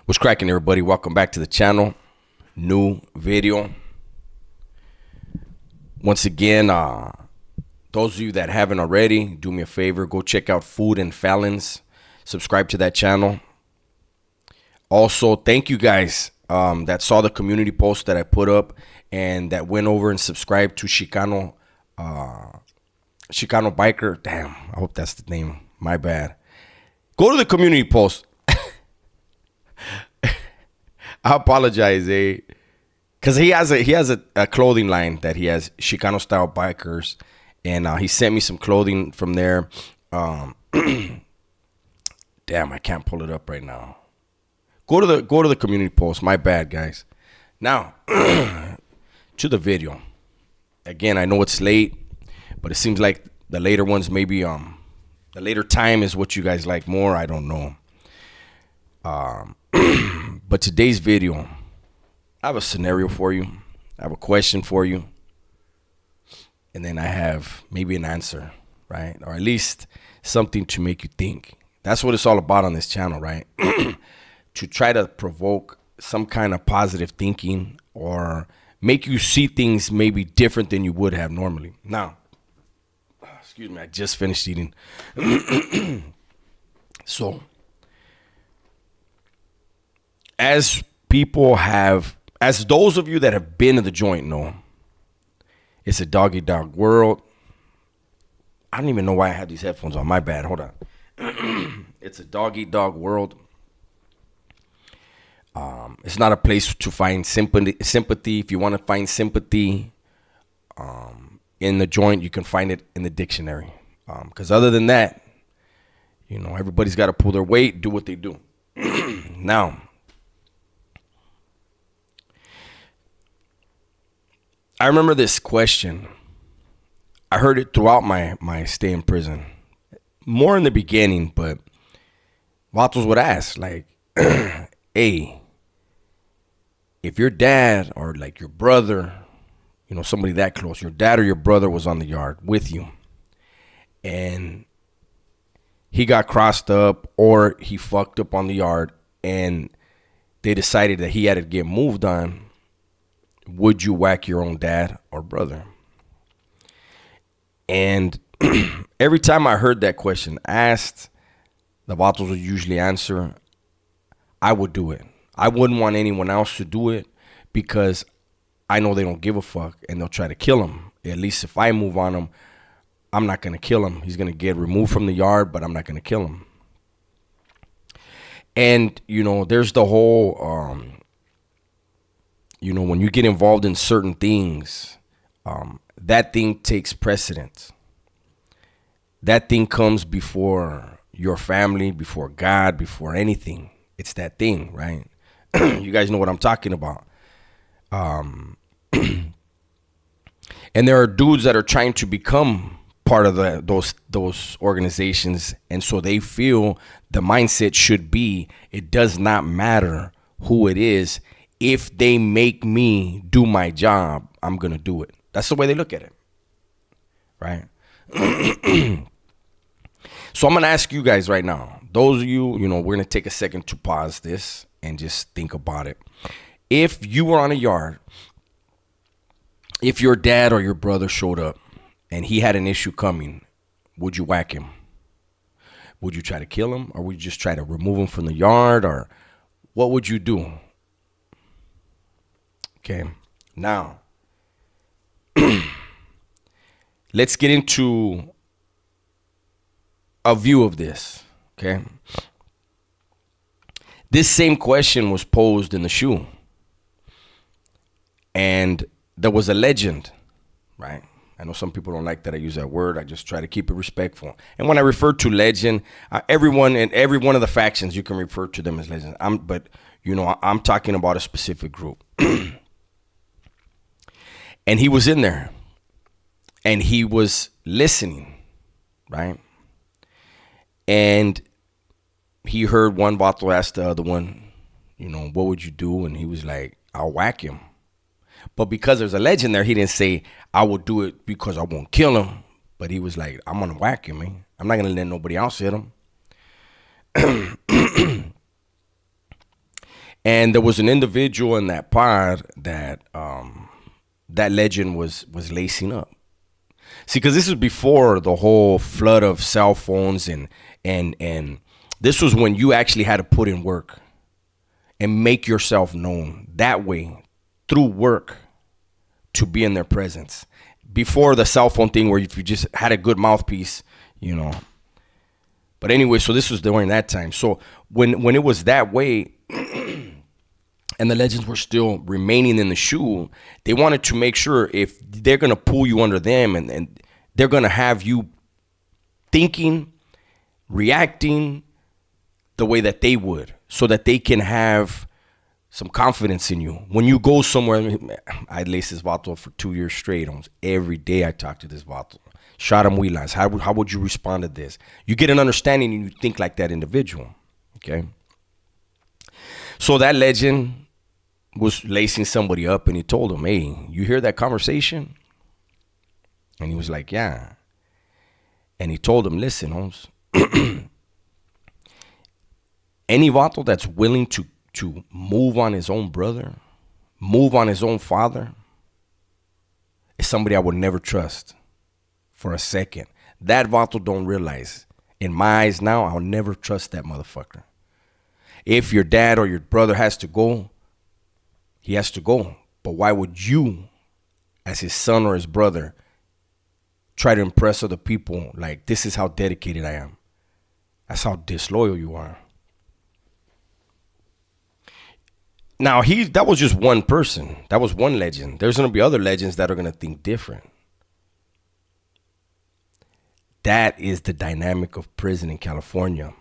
What's cracking, everybody? Welcome back to the channel. New video. Once again, those of you that haven't already, do me a favor, go check out Food and Fallons. Subscribe to that channel. Also, thank you guys that saw the community post that I put up and that went over and subscribed to Chicano Biker. Damn, I hope that's the name. My bad. Go to the community post. I apologize, because he has a clothing line that he has, Chicano style bikers, and he sent me some clothing from there. Damn, I can't pull it up right now. Go to the community post. My bad, guys. Now to the video. Again, I know it's late, but it seems like the later ones, maybe the later time is what you guys like more. I don't know. But today's video, I have a scenario for you. I have a question for you. And then I have maybe an answer, right? Or at least something to make you think. That's what it's all about on this channel, right? To try to provoke some kind of positive thinking or make you see things maybe different than you would have normally. Now, excuse me, I just finished eating. So, as those of you that have been to the joint know, it's a dog-eat-dog world. I don't even know why I have these headphones on. My bad. Hold on. It's a dog-eat-dog world. It's not a place to find sympathy. If you want to find sympathy in the joint, you can find it in the dictionary. Because other than that, everybody's got to pull their weight, do what they do. Now, I remember this question. I heard it throughout my stay in prison. More in the beginning, but vatos would ask, like, hey, if your dad or like your brother, somebody that close, your dad or your brother was on the yard with you and he got crossed up or he fucked up on the yard and they decided that he had to get moved on, would you whack your own dad or brother? And every time I heard that question asked, the vatos would usually answer, I would do it. I wouldn't want anyone else to do it because I know they don't give a fuck and they'll try to kill him. At least if I move on him, I'm not going to kill him. He's going to get removed from the yard, but I'm not going to kill him. And, there's the whole, when you get involved in certain things, that thing takes precedence. That thing comes before your family, before God, before anything. It's that thing, right? You guys know what I'm talking about. And there are dudes that are trying to become part of those organizations, and so they feel the mindset should be, it does not matter who it is. If they make me do my job, I'm going to do it. That's the way they look at it, right? So I'm going to ask you guys right now, those of you, we're going to take a second to pause this and just think about it. If you were on a yard, if your dad or your brother showed up and he had an issue coming, would you whack him? Would you try to kill him, or would you just try to remove him from the yard, or what would you do? Okay, now let's get into a view of this. Okay, this same question was posed in the shoe, and there was a legend, right? I know some people don't like that I use that word. I just try to keep it respectful. And when I refer to legend, everyone in every one of the factions, you can refer to them as legends. I'm talking about a specific group. And he was in there and he was listening, right? And he heard one vato ask the other one, what would you do? And he was like, I'll whack him. But because there's a legend there, he didn't say, I will do it because I won't kill him. But he was like, I'm going to whack him, man. I'm not going to let nobody else hit him. And there was an individual in that pod that that legend was lacing up. See, because this is before the whole flood of cell phones, and this was when you actually had to put in work and make yourself known that way through work to be in their presence. Before the cell phone thing, where if you just had a good mouthpiece, you know. But anyway, so this was during that time. So when it was that way, and the legends were still remaining in the shoe, they wanted to make sure if they're going to pull you under them, and they're going to have you thinking, reacting the way that they would, so that they can have some confidence in you. When you go somewhere, I laced this vato for 2 years straight. Almost every day I talk to this vato. Shot him Wilas. How would you respond to this? You get an understanding and you think like that individual. Okay. So that legend was lacing somebody up, and he told him, hey, you hear that conversation? And he was like, yeah. And he told him, listen, Holmes, any vato that's willing to move on his own brother, move on his own father, is somebody I would never trust for a second. That vato don't realize, in my eyes now, I'll never trust that motherfucker. If your dad or your brother has to go, he has to go. But why would you, as his son or his brother, try to impress other people like this is how dedicated I am? That's how disloyal you are. Now, that was just one person. That was one legend. There's going to be other legends that are going to think different. That is the dynamic of prison in California.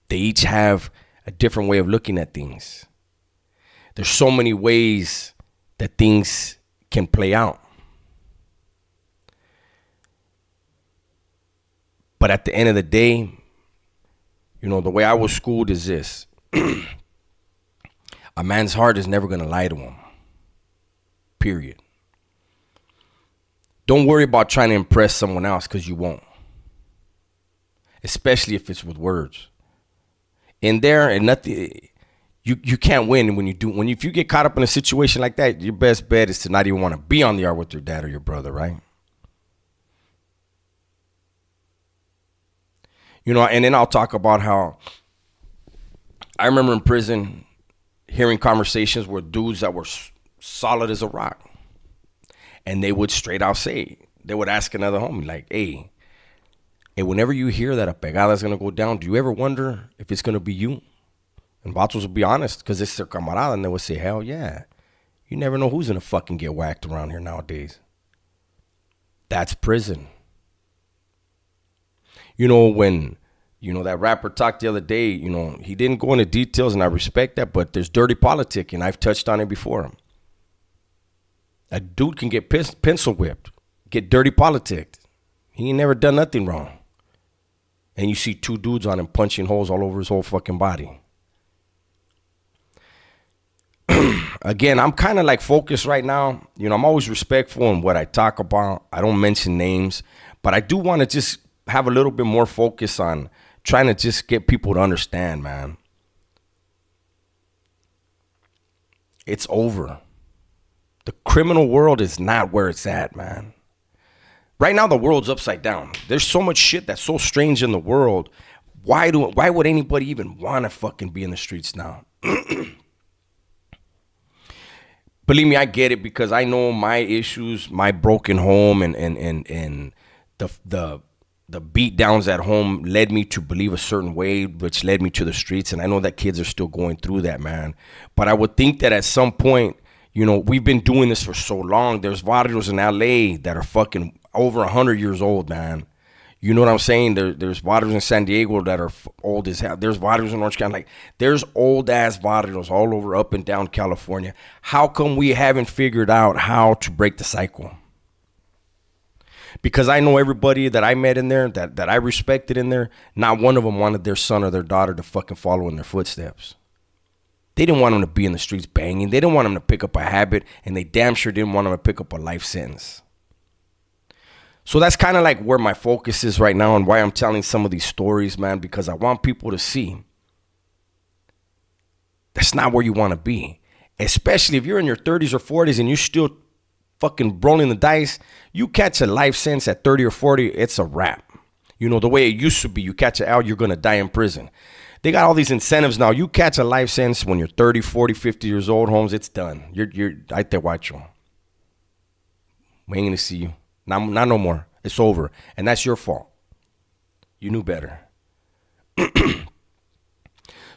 They each have a different way of looking at things. There's so many ways that things can play out. But at the end of the day, you know, the way I was schooled is this. A man's heart is never going to lie to him. Period. Don't worry about trying to impress someone else, because you won't. Especially if it's with words. In there, and nothing, you can't win when you do. If you get caught up in a situation like that, your best bet is to not even want to be on the yard with your dad or your brother, right? You know, and then I'll talk about how I remember in prison hearing conversations with dudes that were solid as a rock. And they would straight out say, they would ask another homie, like, hey, whenever you hear that a pegada is going to go down, do you ever wonder if it's going to be you? And vatos would be honest, because it's their camarada, and they would say, hell yeah. You never know who's going to fucking get whacked around here nowadays. That's prison. You know, when, you know, that rapper talked the other day, you know, he didn't go into details, and I respect that, but there's dirty politic, and I've touched on it before. A dude can get pencil whipped, get dirty politicked. He ain't never done nothing wrong. And you see two dudes on him punching holes all over his whole fucking body. Again, I'm kind of like focused right now. You know, I'm always respectful in what I talk about. I don't mention names, but I do want to just have a little bit more focus on trying to just get people to understand, man. It's over. The criminal world is not where it's at, man. Right now, the world's upside down. There's so much shit that's so strange in the world. Why would anybody even want to fucking be in the streets now? Believe me, I get it, because I know my issues, my broken home, and the beat downs at home led me to believe a certain way, which led me to the streets. And I know that kids are still going through that, man. But I would think that at some point, you know, we've been doing this for so long. There's barrios in LA that are fucking over 100 years old, man. You know what I'm saying? There's barrios in San Diego that are old as hell. There's barrios in Orange County. Like, there's old ass barrios all over up and down California. How come we haven't figured out how to break the cycle? Because I know everybody that I met in there, that I respected in there, not one of them wanted their son or their daughter to fucking follow in their footsteps. They didn't want them to be in the streets banging. They didn't want them to pick up a habit, and they damn sure didn't want them to pick up a life sentence. So that's kind of like where my focus is right now, and why I'm telling some of these stories, man, because I want people to see That's not where you want to be. Especially if you're in your 30s or 40s and you're still fucking rolling the dice. You catch a life sentence at 30 or 40, it's a wrap. You know, the way it used to be, you catch it out, you're going to die in prison. They got all these incentives now. You catch a life sentence when you're 30, 40, 50 years old, Holmes, it's done. You're right there, watch you. We ain't going to see you. Not no more. It's over. And that's your fault. You knew better.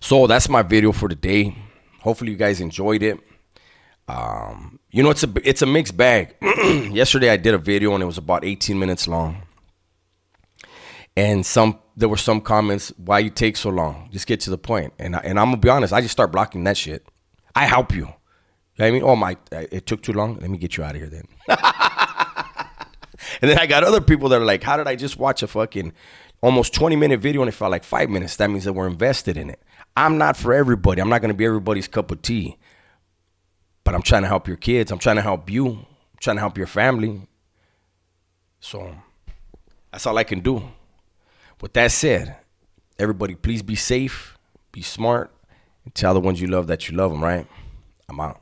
So that's my video for today. Hopefully you guys enjoyed it. You know, it's a mixed bag. Yesterday I did a video and it was about 18 minutes long. And there were some comments, why you take so long? Just get to the point. And I'm gonna be honest, I just start blocking that shit. I help you. You know what I mean? Oh it took too long. Let me get you out of here then. And then I got other people that are like, how did I just watch a fucking almost 20-minute video and it felt like 5 minutes? That means that we're invested in it. I'm not for everybody. I'm not gonna be everybody's cup of tea. But I'm trying to help your kids. I'm trying to help you. I'm trying to help your family. So that's all I can do. With that said, everybody, please be safe, be smart, and tell the ones you love that you love them, right? I'm out.